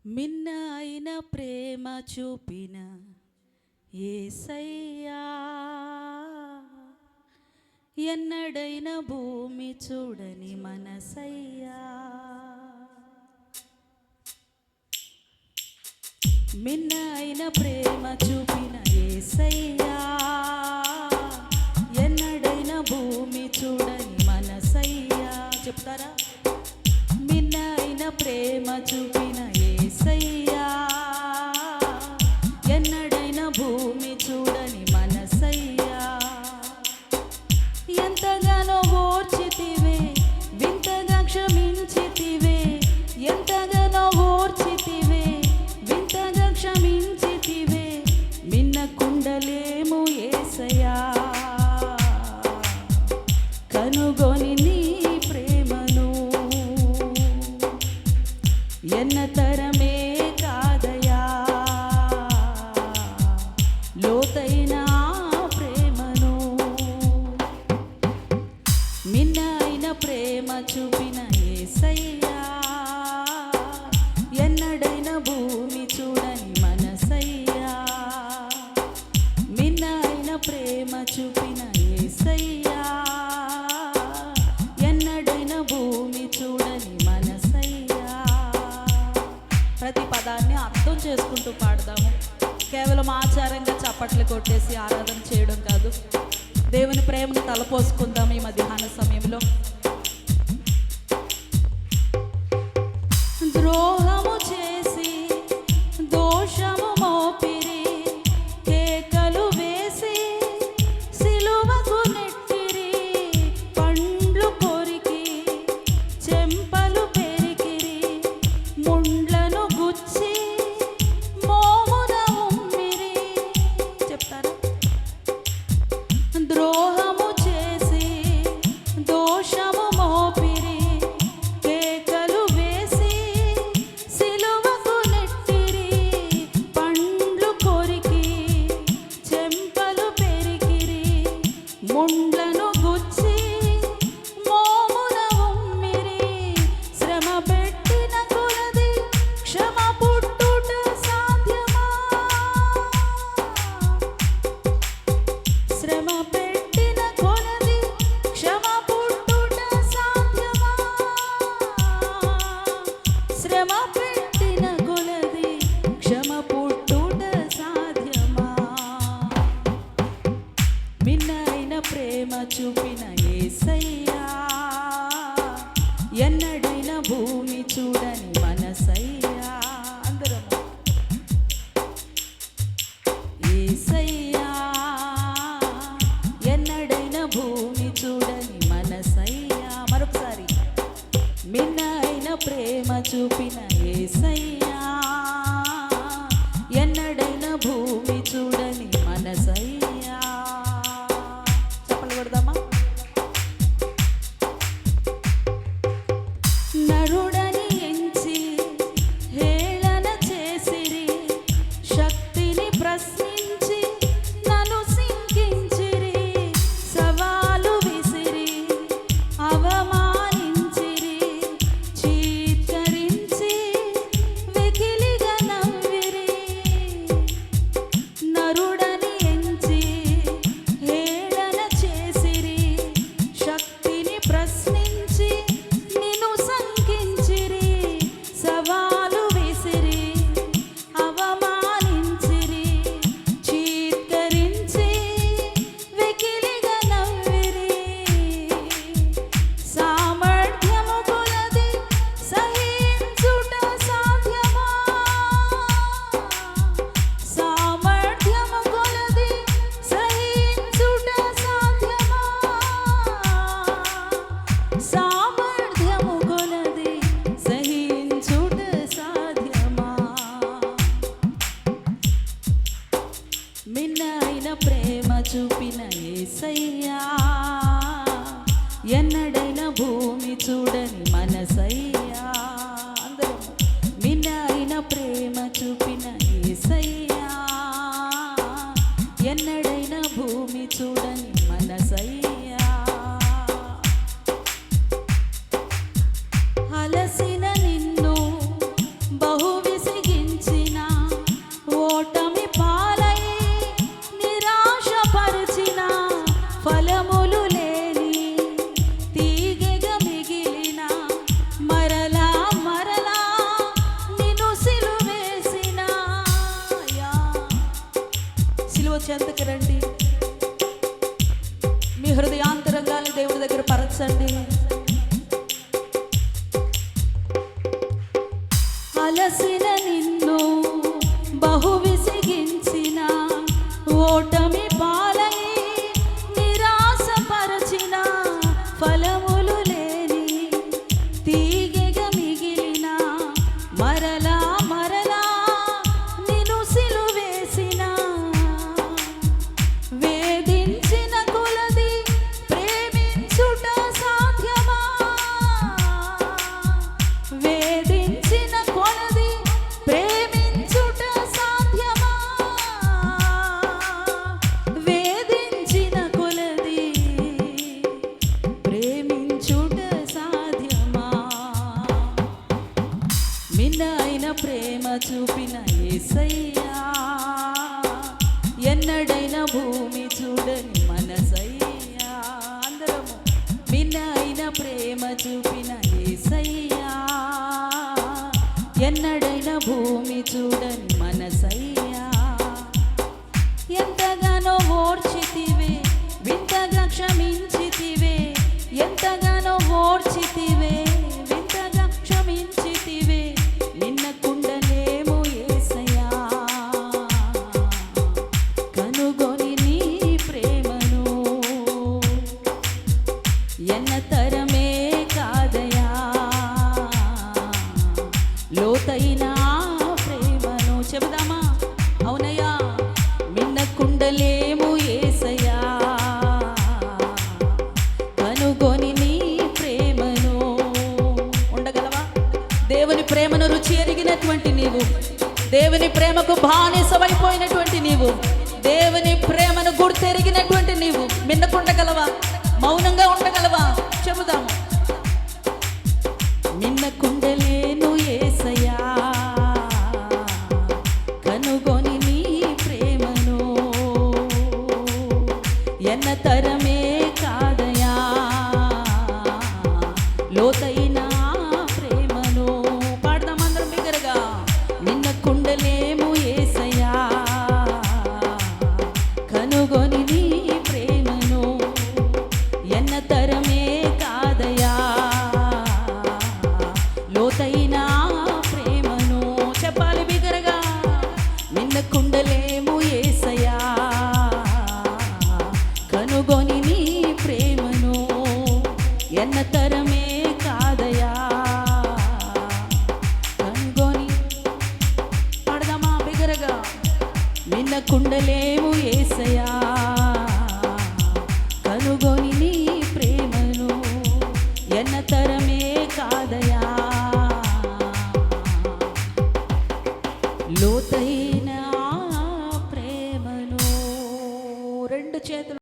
మిన్న అయిన ప్రేమ చూపిన యేసయ్యా, ఎన్నడైన భూమి చూడని మనసయ్యా. మిన్న అయిన ప్రేమ చూపిన యేసయ్యా, ఎన్నడైన భూమి చూడని మనసయ్యా. చెప్తారా? మిన్న అయిన ప్రేమ చూపిన యేసయ్యా, ఎన్నడైన భూమి చూడని మనసయ్యా. ఎంతగానో ఓర్చితివే, వింతగా క్షమించితివే. ఎంతగానో ఓర్చితివే, వింతగా క్షమించితివే. మిన్న కుండలేము యేసయ్యా, కనుగొని నీ ప్రేమను ఎన్నతరమే కాదయా. లోతైన ప్రేమను, మిన్న అయిన ప్రేమ చూపిన యేసయ్యా, ఎన్నడైన భూమి చూడని మనసయ్యా. మిన్న అయిన ప్రేమ చూపిన యేసయ్యా, ఎన్నడైన భూమి చూడని మనసయ్యా. ప్రతి పదాన్ని అర్థం చేసుకుంటూ పాడదాము. కేవలం ఆచారంగా చప్పట్లు కొట్టేసి ఆరాధన చేయడం కాదు. దేవుని ప్రేమను తలపోసుకుందాం ఈ మధ్యాహ్న సమయంలో. ద్రోహము చేసి దోషము మోపిరి, కేకలు వేసి సిలువకు నెట్టిరి. పండ్లు కొరికి చెంపలు పెరికిరి, ముండ్లను గుచ్చి మోమున ఉమ్మిరి. చెప్తారా? ద్రోహము చేసి దోషము మోపిరి, కేకలు వేసి సిలువకు నెట్టిరి. పండ్లు కొరికి చెంపలు పెరికిరి, ముండ్లను గుచ్చి మోమున ఉమ్మిరి. శ్రమ పెట్టిన కొలది క్షమ పుట్టుట సాధ్యమా? శ్రమ పెట్టిన కొలది క్షమ పుట్టుట సాధ్యమా? శ్రమ పెట్టిన కొలది క్షమ పుట్టుట సాధ్యమా? మిన్న అయిన ప్రేమ చూపిన యేసయ్యా, ఎన్నడైన భూమి చూడని మనసయ్యా. అందరము యేసయ్యా, ఎన్నడైన భూమి చూడని మనసయ్యా. మరొకసారి, మిన్న అయిన ప్రేమ చూపిన యేసయ్యా, ఎన్నడైన భూమి చూడని మనసయ్యా. చెప్పలు కొడదామా? నరుడని ఎంచి హేళన చేసిరి, శక్తిని ప్రశ్నించి నన్ను సింకించిరి. సవాలు విసిరి అవమానించిరి, చీత్కరించి అలసిన నిన్ను బహు విసిగించిన, ఓటమి పాలై నిరాశపరచిన, ఫలములు లేని తీగెగా మిగిలిన, మరలా మరలా నిన్ను సిలువేసిన, వేధించిన కొలది ప్రేమించుట సాధ్యమా? వేధించిన కొలది ప్రేమించుట సాధ్యమా? వేధించిన కొలది ప్రేమించుట సాధ్యమా? మిన్నైన ప్రేమ చూపిన యేసయ్యా, ఎన్నడైన భూమి చూడని మనసయ్యా. అందరము మిన్నైన ప్రేమ చూపిన యేసయ్యా, ఎన్నడైన భూమి చూడని మనసయ్యా. ఎంతగానో ఓర్చితివే, వింతగా క్షమించితివే, ఎంతగానో ఓర్చితివే, వింతగా క్షమించితివే. నిన్న కుండలేము యేసయ్యా, కనుగొని నీ ప్రేమను, ఎన్నతరమే కాదయా లోతైన ప్రేమను. చెబుదామా? అవునయ్యా, మిన్న కుండలేము యేసయ్యా, కనుగొని నీ ప్రేమను. ఉండగలవా? దేవుని ప్రేమను రుచి ఎరిగినటువంటి నీవు, దేవుని ప్రేమకు బానిసమైపోయినటువంటి నీవు, దేవుని ప్రేమను గుర్తెరిగినటువంటి నీవు మిన్నకుండగలవా? మౌనంగా ఉండగలవా? చెబుదాము. మిన్నకుండలేను యేసయ్యా, కనుగొని నీ ప్రేమను, ఎన్నతరమే కాదయా లోతైన ప్రేమను. పాడదాం అందరం బిగ్గరగా. నిన్న కుండలేము యేసయ్యా, కనుగొని నీ ప్రేమను, ఎన్నతరమే కాదయా లోతైన ప్రేమను. చెప్పాలి బిగ్గరగా. నిన్న కుండలేము యేసయ్యా, కనుగొని నీ ప్రేమను, ఎన్నతరమే కాదయా కనుగొని. పాడదామా బిగ్గరగా. నిన్న కుండలేము యేసయ్యా,